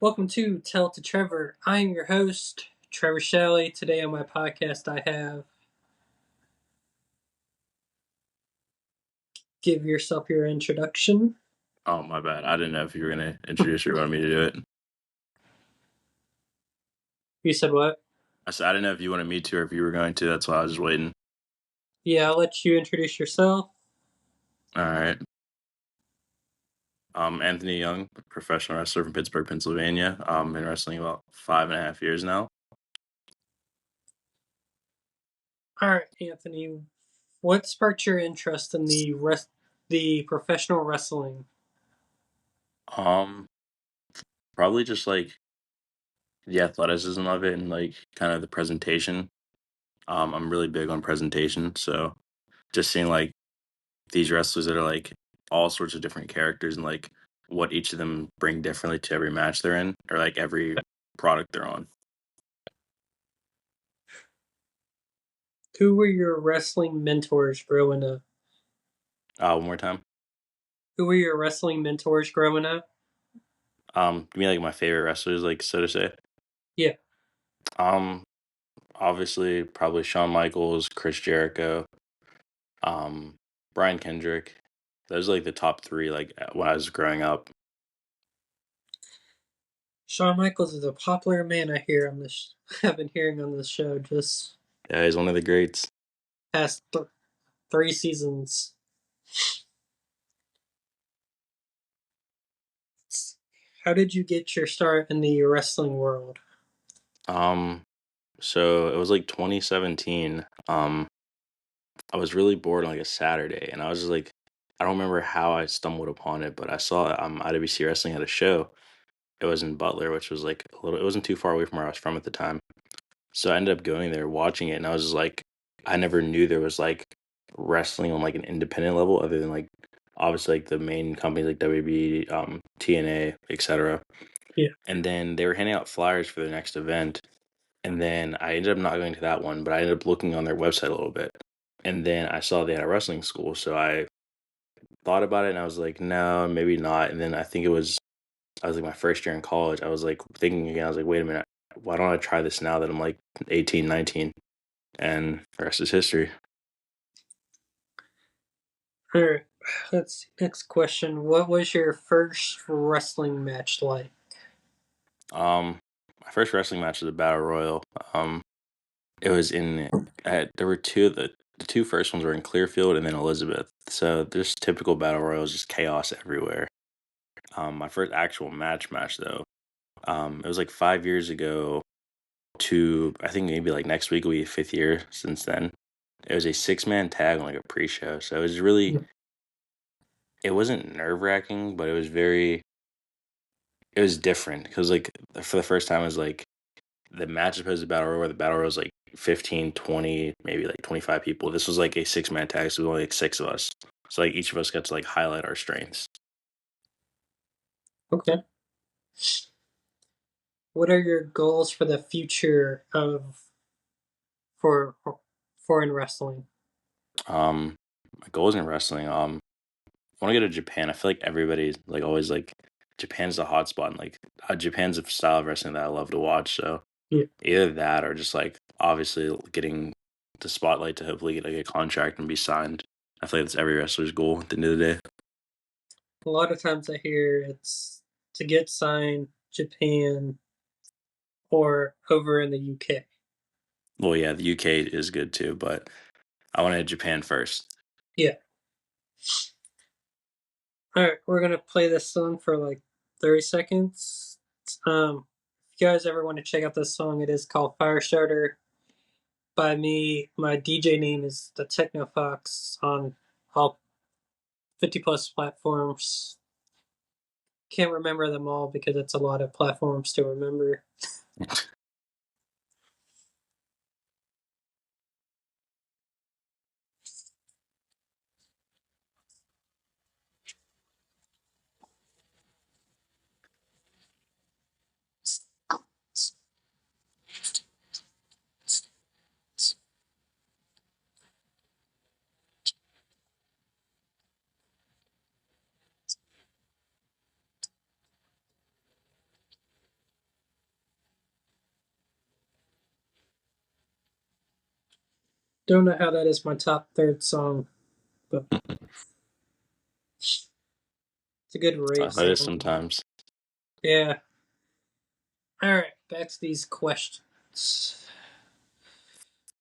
Welcome to Tell to Trevor. I am your host, Trevor Shelley. Today on my podcast, I have give yourself your introduction. Oh, my bad. I didn't know if you were going to introduce or wanted me to do it. You said what? I said I didn't know if you wanted me to or if you were going to. That's why I was just waiting. Yeah, I'll let you introduce yourself. All right. Anthony Young, professional wrestler from Pittsburgh, Pennsylvania. Been wrestling about 5.5 years now. All right, Anthony. What sparked your interest in the professional wrestling? Probably just like the athleticism of it and like kind of the presentation. I'm really big on presentation, so just seeing like these wrestlers that are like all sorts of different characters and like what each of them bring differently to every match they're in or like every product they're on. Who were your wrestling mentors growing up? One more time. Who were your wrestling mentors growing up? Give me like my favorite wrestlers, like so to say. Yeah. Um, Obviously probably Shawn Michaels, Chris Jericho, um, Brian Kendrick. Those are like the top three. Like when I was growing up. Shawn Michaels is a popular man. I hear on this. I've been hearing on this show just Yeah, he's one of the greats. past 3 seasons. How did you get your start in the wrestling world? So it was like 2017. I was really bored on like a Saturday, and I was just like, I don't remember how I stumbled upon it, but I saw IWC Wrestling had a show. It was in Butler, which was like a little. It wasn't too far away from where I was from at the time. So I ended up going there, watching it, and I was just like, I never knew there was like wrestling on like an independent level, other than like obviously like the main companies like WB, TNA, etc. Yeah. And then they were handing out flyers for the next event, and then I ended up not going to that one, but I ended up looking on their website a little bit, and then I saw they had a wrestling school, so I thought about it, and I was like, no, maybe not. And then I was like my first year in college. I was like thinking again. I was like, wait a minute, why don't I try this now that I'm like 18, 19? And the rest is history. All right. Let's see. Next question. What was your first wrestling match like? My first wrestling match was a battle royal. It was in there were two of the two first ones were in Clearfield and then Elizabeth. So there's typical battle royals, just chaos everywhere. My first actual match though, it was like 5 years ago. To I think maybe like next week will be 5th year since then. It was a 6-man tag on like a pre-show, so it was really it wasn't nerve-wracking, but it was different because like for the first time it was like the match opposed to battle royal where the battle royal was like 15, 20, maybe like 25 people. This was like a 6-man tag, so it was only like six of us, so like each of us got to like highlight our strengths. Okay. What are your goals for the future of for foreign wrestling? My goals in wrestling, I want to go to Japan. I feel like everybody's like always like Japan's a hot spot, and like Japan's a style of wrestling that I love to watch. So Yeah. either that or just like obviously getting the spotlight to hopefully get like a contract and be signed. I feel like that's every wrestler's goal at the end of the day. A lot of times I hear it's to get signed Japan or over in the UK. Well, yeah, the UK is good too, but I want to hit Japan first. Yeah. All right, we're gonna play this song for like 30 seconds. If you guys ever want to check out this song, it is called Firestarter by me. My DJ name is the Techno Fox on all 50 plus platforms. Can't remember them all because it's a lot of platforms to remember. Don't know how that is my top third song, but it's a good rave That is song. sometimes. Yeah. All right, back to these questions.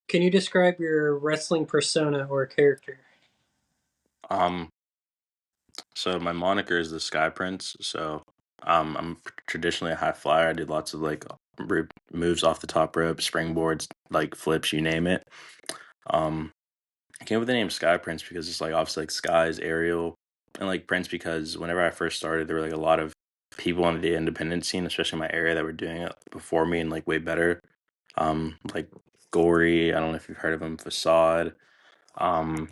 Can you describe your wrestling persona or character? Um, so my moniker is the Sky Prince. So I'm traditionally a high flyer. I did lots of like moves off the top rope, springboards, like flips, you name it. Um, I came up with the name Sky Prince because it's like obviously like skies, aerial, and like Prince because whenever I first started, there were like a lot of people on the independent scene, especially in my area, that were doing it before me and like way better. Like Gory, I don't know if you've heard of him, Facade. Um,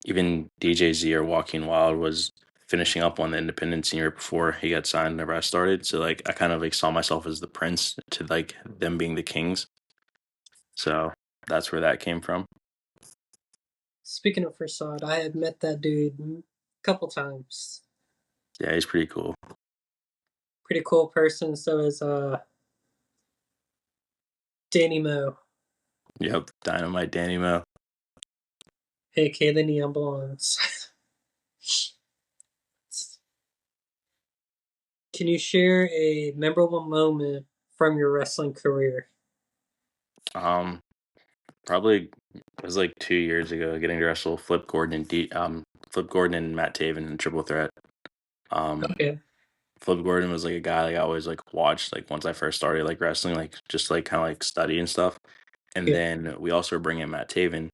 Even DJ Z or Walking Wild was finishing up on the independent scene right before he got signed whenever I started. So like I kind of like saw myself as the prince to like them being the kings. So that's where that came from. Speaking of Facade, I have met that dude a couple times. Yeah, he's pretty cool. Pretty cool person. So is Danny Moe, Yep, Dynamite Danny Mo. aka the Neon Blondes. Can you share a memorable moment from your wrestling career? Um, Probably it was like 2 years ago, getting to wrestle Flip Gordon and Matt Taven in Triple Threat. Um, Okay. Flip Gordon was like a guy like I always like watched like once I first started like wrestling, like just like kind of like study and stuff. And Yeah. then we also were bringing in Matt Taven.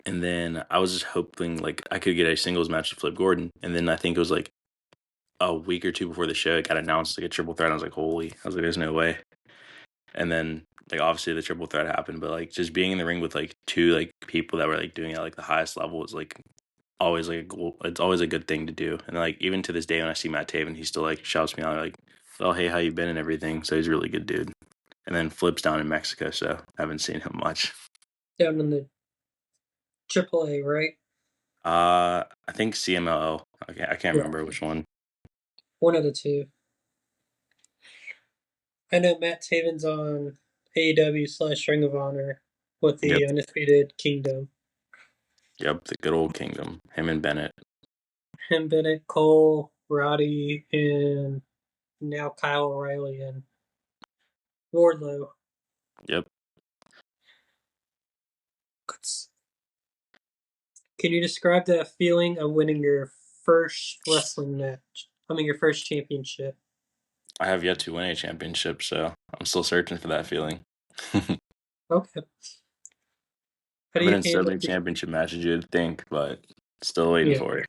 And then I was just hoping like I could get a singles match with Flip Gordon. And then I think it was like a week or two before the show, it got announced like a triple threat. And I was like, holy! I was like, there's no way. And then like obviously the triple threat happened, but like just being in the ring with like two like people that were like doing it at like the highest level was like always like a goal. It's always a good thing to do. And like even to this day when I see Matt Taven, he still like shouts me out like, "Oh hey, how you been?" and everything. So he's a really good dude. And then Flip's down in Mexico, so I haven't seen him much. Down in the AAA, right? I think CMLL. Okay, I can't Yeah. remember which one. One of the two. I know Matt Taven's on AEW/Ring of Honor with Yep, the Undisputed Kingdom. yep, the good old kingdom. Him and Bennett. Him, Bennett, Cole, Roddy, and now Kyle O'Reilly and Wardlow. Yep. Can you describe that feeling of winning your first wrestling match? I mean, your first championship. I have yet to win a championship, so I'm still searching for that feeling. I've Okay. How do been you in so handle many the championship matches you'd think, but still waiting yeah? for it.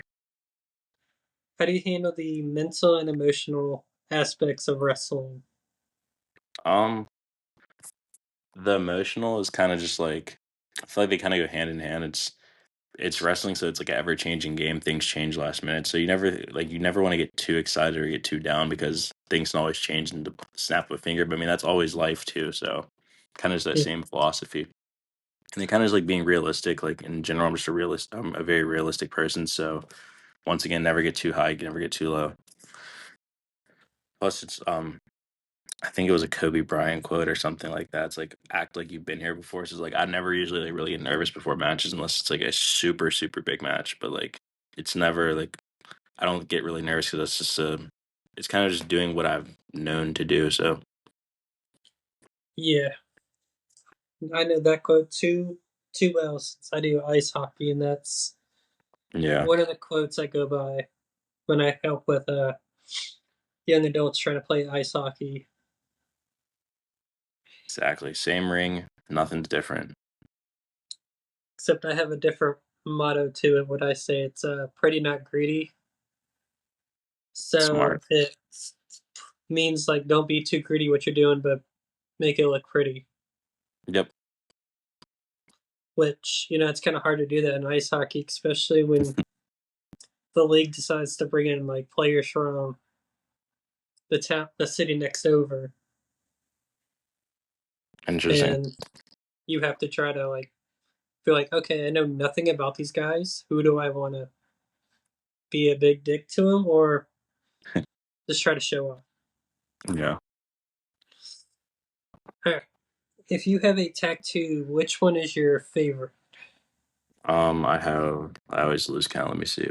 How do you handle the mental and emotional aspects of wrestling? Um, the emotional is kind of just like I feel like they kind of go hand in hand. It's wrestling, so it's like an ever changing game. Things change last minute, so you never want to get too excited or get too down because things can always change in the snap of a finger. But I mean that's always life too. So kind of just that Yeah. same philosophy. And it kind of is like being realistic. Like in general, I'm just a realist. I'm a very realistic person. So once again, never get too high, never get too low. Plus, it's I think it was a Kobe Bryant quote or something like that. It's like act like you've been here before. So it's like I never usually like really get nervous before matches unless it's like a super super big match. But like it's never like I don't get really nervous because it's just it's kind of just doing what I've known to do. So Yeah, I know that quote too well since I do ice hockey, and that's yeah, one of the quotes I go by when I help with young adults trying to play ice hockey. exactly. Same ring, nothing's different. Except I have a different motto to it. What I say, it's pretty not greedy. So Smart. it means like don't be too greedy what you're doing, but make it look pretty. Yep. Which it's kind of hard to do that in ice hockey, especially when the league decides to bring in like players from the city next over, Interesting. and you have to try to like feel like, okay, I know nothing about these guys. Who do I want to be a big dick to them, or just try to show up? Yeah. All right. If you have a tattoo, which one is your favorite? I always lose count. Let me see.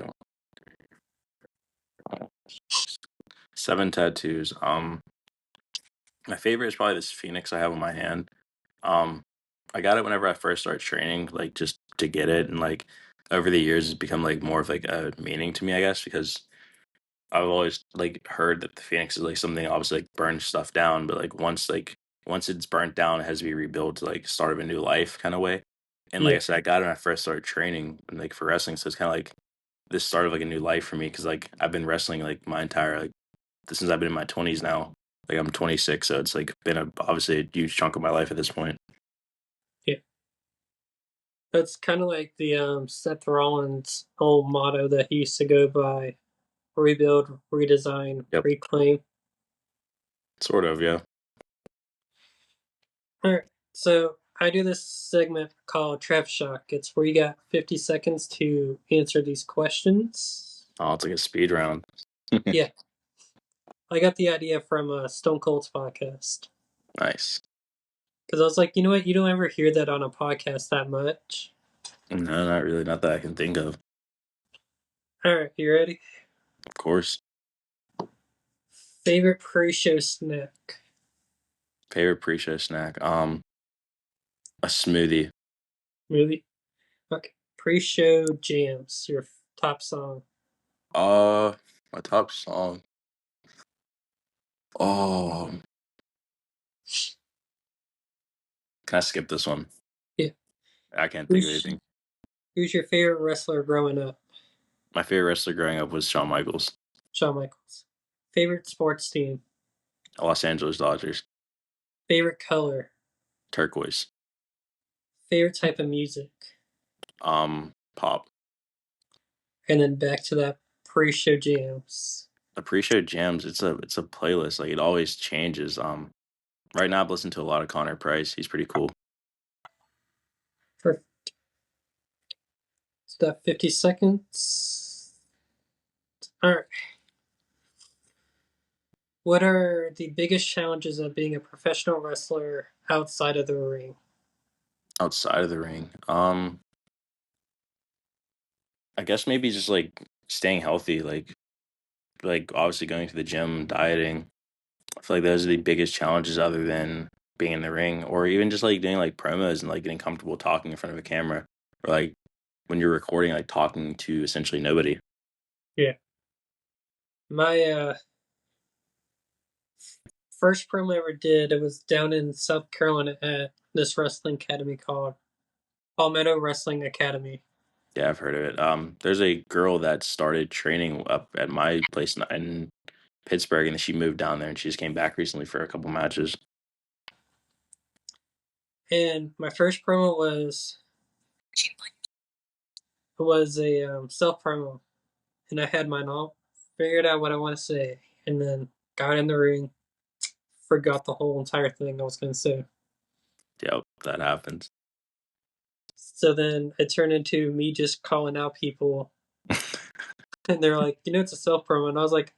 7 tattoos. My favorite is probably this phoenix I have on my hand. Um, I got it whenever I first started training, like just to get it, and like over the years, it's become like more of like a meaning to me, I guess, because I've always like heard that the phoenix is like something obviously like burns stuff down, but once it's burnt down, it has to be rebuilt to like start of a new life kind of way. And like I Yeah, said, I got it when I first started training and like for wrestling, so it's kind of like this start of like a new life for me because like I've been wrestling like my entire like since I've been in my 20s now. Like I'm 26, so it's like been obviously a huge chunk of my life at this point. yeah. That's kind of like the Seth Rollins old motto that he used to go by: rebuild, redesign, Yep, reclaim. sort of, yeah. All right, so I do this segment called Trev Shock. It's where you got 50 seconds to answer these questions. Oh, it's like a speed round. Yeah, I got the idea from Stone Cold's podcast Nice. because I was like, you know what, you don't ever hear that on a podcast that much. No, not really. Not that I can think of. All right, you ready? Of course. Favorite pre-show snack? Favorite pre-show snack. A smoothie. Movie? Okay. Pre-show jams. Your top song. Uh, my top song. Oh, can I skip this one? Yeah. I can't think of Who's anything. who's your favorite wrestler growing up? My favorite wrestler growing up was Shawn Michaels. Shawn Michaels. Favorite sports team. Los Angeles Dodgers. Favorite color. Turquoise. Favorite type of music. Pop. And then back to that pre-show jams. The pre-show jams. It's a playlist. Like it always changes. Right now I've listened to a lot of Connor Price. He's pretty cool. For that 50 seconds. All right. What are the biggest challenges of being a professional wrestler outside of the ring? Outside of the ring. I guess maybe just like staying healthy. Like obviously going to the gym, dieting. I feel like those are the biggest challenges other than being in the ring or even just like doing like promos and like getting comfortable talking in front of a camera or like when you're recording, like talking to essentially nobody. Yeah. My first promo I ever did, it was down in South Carolina at this wrestling academy called Palmetto Wrestling Academy. Yeah, I've heard of it. There's a girl that started training up at my place in Pittsburgh and she moved down there and she just came back recently for a couple matches. And my first promo was a self promo, and I had mine all figured out what I want to say, and then got in the ring, forgot the whole entire thing I was going to say. Yep, that happens. So then it turned into me just calling out people, and they're like, you know, it's a self promo, and I was like,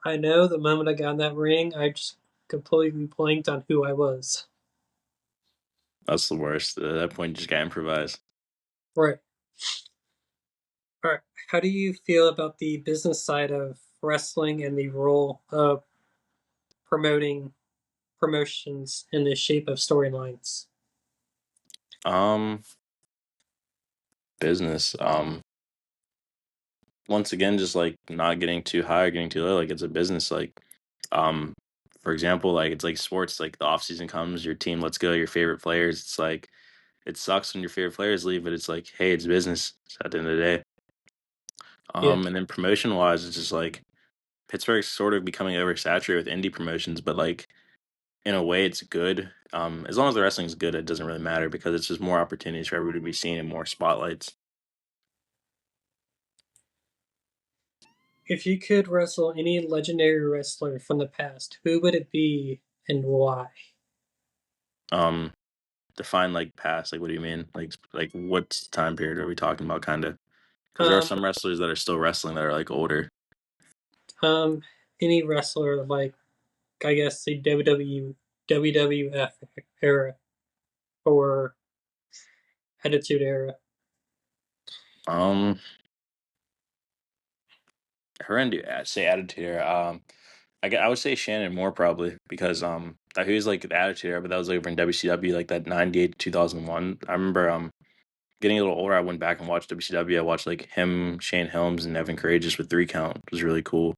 I know. The moment I got in that ring, I just completely blanked on who I was. That's the worst. At that point, you just got to improvise. Right. All right. How do you feel about the business side of wrestling and the role of promoting promotions in the shape of storylines? Um, Business. Once again, just like not getting too high or getting too low. Like it's a business. Um, for example, like it's like sports. Like the off season comes, your team lets go your favorite players. It's like it sucks when your favorite players leave, but it's like, hey, it's business. It's at the end of the day. Yeah. And then promotion wise, it's just like Pittsburgh's sort of becoming oversaturated with indie promotions, but like in a way, it's good. As long as the wrestling's good, it doesn't really matter because it's just more opportunities for everybody to be seen and more spotlights. If you could wrestle any legendary wrestler from the past, who would it be and why? Um, Define like past. Like, what do you mean? Like what time period are we talking about? Kind of because there are Um, some wrestlers that are still wrestling that are like older. um, any wrestler like I guess the WWF era or Attitude era. Um, her and say attitude era. I would say Shannon Moore probably because he was like the attitude era, but that was like over in WCW like that 98 to 2001. I remember getting a little older. I went back and watched WCW. I watched like him, Shane Helms, and Evan Courageous with 3 count. It was really cool.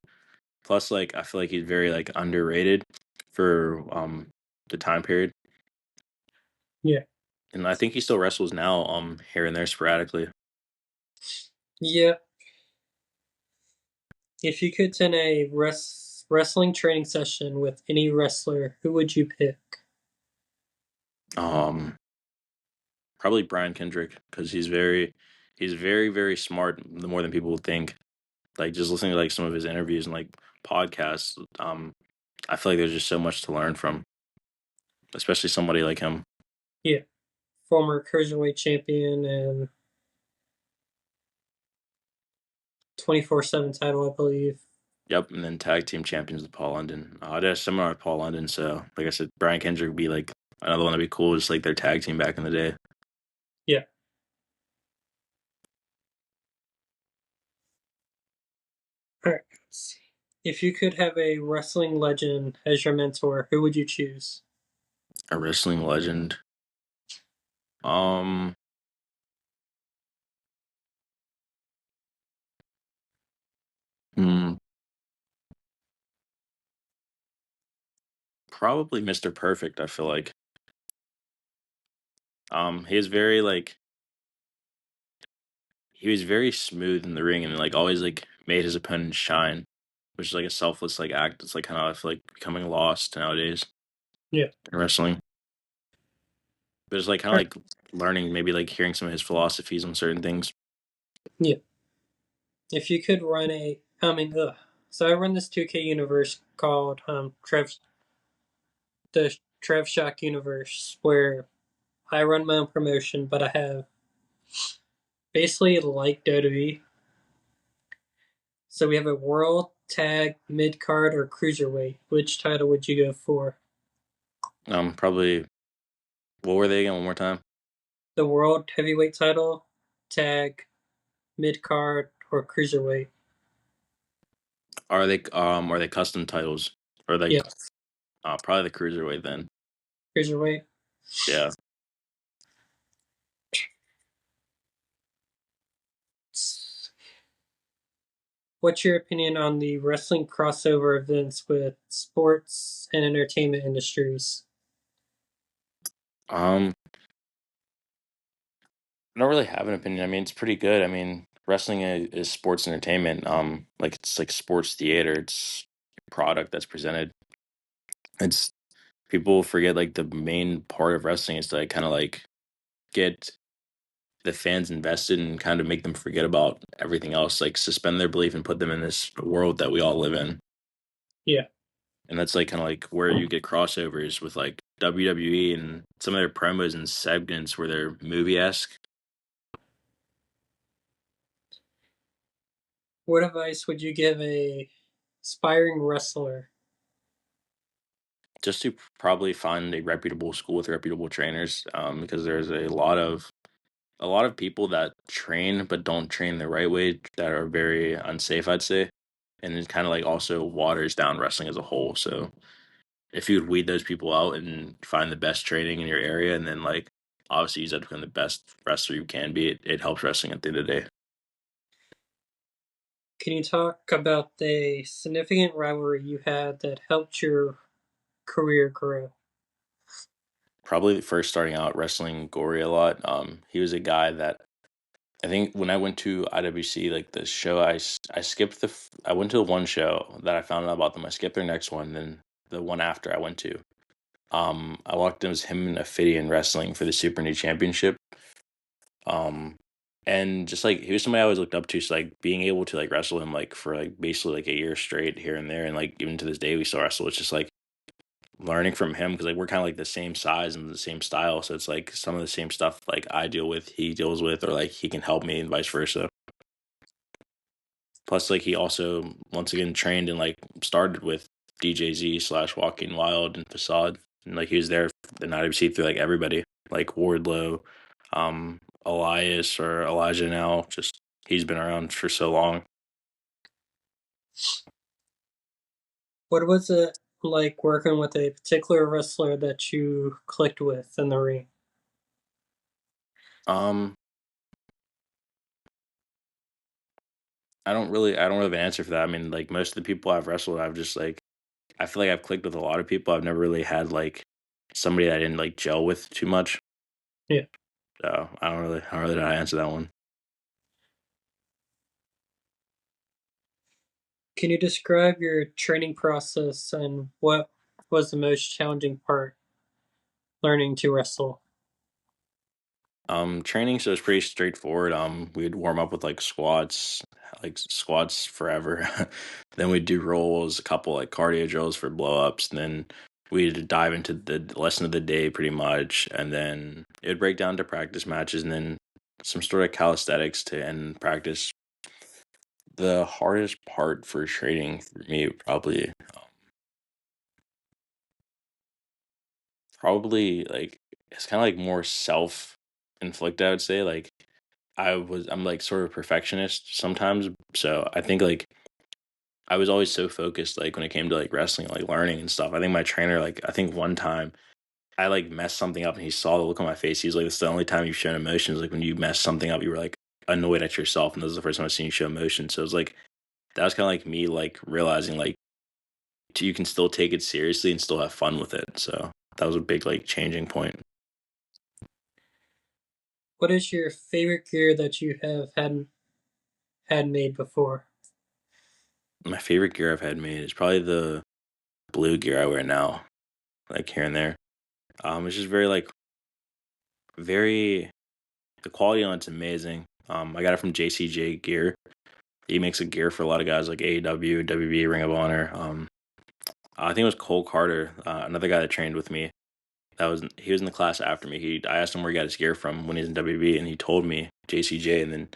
Plus, like I feel like he's very like underrated for the time period, Yeah. and I think he still wrestles now here and there sporadically. Yeah. If you could attend a wrestling training session with any wrestler, who would you pick? Um, Probably Brian Kendrick because he's very smart. The more than people would think. Like just listening to like some of his interviews and like podcasts, I feel like there's just so much to learn from, especially somebody like him. Yeah. Former cruiserweight champion and 24/7 title, I believe. Yep, and then tag team champions with Paul London. I did a seminar with Paul London, so like I said, Brian Kendrick would be like another one that'd be cool, just like their tag team back in the day. Yeah. All right. Let's see. If you could have a wrestling legend as your mentor, who would you choose? A wrestling legend. Um, hmm, Probably Mr. Perfect. I feel like he is very like he was very smooth in the ring and like always like made his opponent shine, which is like a selfless like act. It's like kind of I feel like becoming lost nowadays Yeah. in wrestling. But it's like kind All of right. like learning, maybe like hearing some of his philosophies on certain things. Yeah. If you could run So I run this 2K universe called the Trev Shock universe, where I run my own promotion, but I have basically like WWE. So we have a world, tag, mid card, or cruiserweight. Which title would you go for? Probably what were they again? One more time. The world heavyweight title, tag, mid card, or cruiserweight? Are they custom titles? Or like Yes, probably the cruiserweight then. cruiserweight. Yeah. What's your opinion on the wrestling crossover events with sports and entertainment industries? Um, I don't really have an opinion. I mean, it's pretty good. I mean, wrestling is sports entertainment. Like it's like sports theater. It's a product that's presented. It's people forget like the main part of wrestling is to like kind of like get the fans invested and kind of make them forget about everything else, like suspend their belief and put them in this world that we all live in. Yeah. And that's like kind of like where you get crossovers with like WWE and some of their promos and segments where they're movie esque. What advice would you give a aspiring wrestler? Just to probably find a reputable school with reputable trainers, because there's a lot of people that train but don't train the right way that are very unsafe, I'd say, and it kind of like also waters down wrestling as a whole. So if you would weed those people out and find the best training in your area, and then like obviously use that to become the best wrestler you can be, it helps wrestling at the end of the day. Can you talk about the significant rivalry you had that helped your career grow? Probably first starting out wrestling Gory a lot. He was a guy that I think when I went to IWC, like the show, I skipped I went to the one show that I found out about them. I skipped their next one, then the one after I went to. I walked in, it was him and Ophidian wrestling for the Super New Championship. Um, and just like he was somebody I always looked up to. So like being able to like wrestle him like for like basically like a year straight here and there, and like even to this day we still wrestle. It's just like learning from him because like we're kind of like the same size and the same style, so it's like some of the same stuff like I deal with, he deals with, or like he can help me and vice versa. Plus, like he also once again trained and like started with DJZ slash Walking Wild and Facade, and like he was there in IWC through like everybody, like Wardlow, Elias or Elijah now. Just he's been around for so long. What was it like working with a particular wrestler that you clicked with in the ring? Um, I don't really have an answer for that. I mean, like most of the people I've wrestled, I've just like I feel like I've clicked with a lot of people. I've never really had like somebody that I didn't like gel with too much. Yeah. So I don't really know how to answer that one. Can you describe your training process and what was the most challenging part learning to wrestle? Training so it's pretty straightforward. We'd warm up with like squats forever. Then we'd do rolls, a couple like cardio drills for blow ups, and then we'd dive into the lesson of the day pretty much, and then it'd break down to practice matches, and then some sort of calisthenics to end practice. The hardest part for training for me would probably like it's kind of like more self inflicted. I would say like I'm like sort of a perfectionist sometimes. So I think like I was always so focused like when it came to like wrestling, like learning and stuff. I think my trainer, like I think one time I like messed something up and he saw the look on my face. He was like, "This is the only time you've shown emotions. Like when you mess something up, you were like annoyed at yourself, and this is the first time I've seen you show emotion." So it was like that was kind of like me like realizing like you can still take it seriously and still have fun with it. So that was a big like changing point. What is your favorite gear that you have had made before? My favorite gear I've had made is probably the blue gear I wear now, like here and there. It's just very like very the quality on it's amazing. I got it from JCJ Gear. He makes a gear for a lot of guys like AEW, WB, Ring of Honor. I think it was Cole Carter, another guy that trained with me. He was in the class after me. I asked him where he got his gear from when he was in WB, and he told me JCJ. And then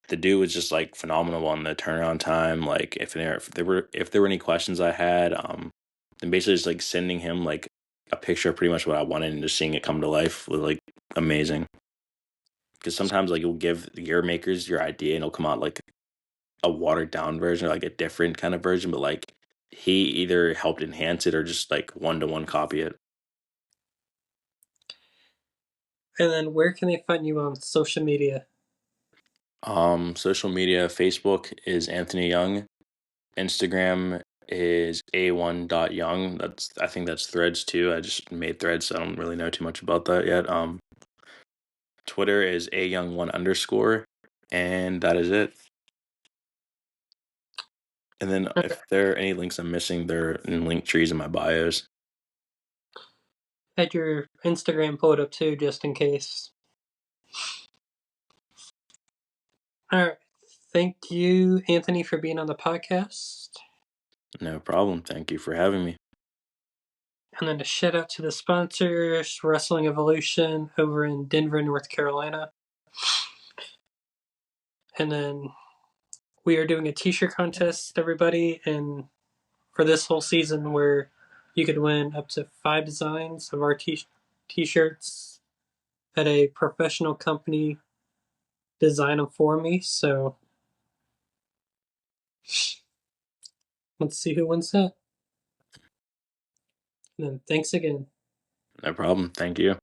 the dude was just like phenomenal on the turnaround time. Like if there were any questions I had, then basically just like sending him like a picture of pretty much what I wanted and just seeing it come to life was like amazing. Because sometimes like you'll give the gear makers your idea and it'll come out like a watered down version or like a different kind of version, but like he either helped enhance it or just like one to one copy it. And then where can they find you on social media? Social media, Facebook is Anthony Young. Instagram is a1.young. I think that's Threads too. I just made Threads, so I don't really know too much about that yet. Twitter is a young one underscore, and that is it. And then Okay. if there are any links I'm missing, they're in link trees in my bios. Had your Instagram pulled up too, just in case. All right. Thank you, Anthony, for being on the podcast. No problem. Thank you for having me. And then a shout out to the sponsors, Wrestling Evolution over in Denver, North Carolina. And then we are doing a t-shirt contest, everybody, and for this whole season where you could win up to 5 designs of our t-shirts at a professional company design them for me. So let's see who wins that. And then thanks again. No problem. Thank you.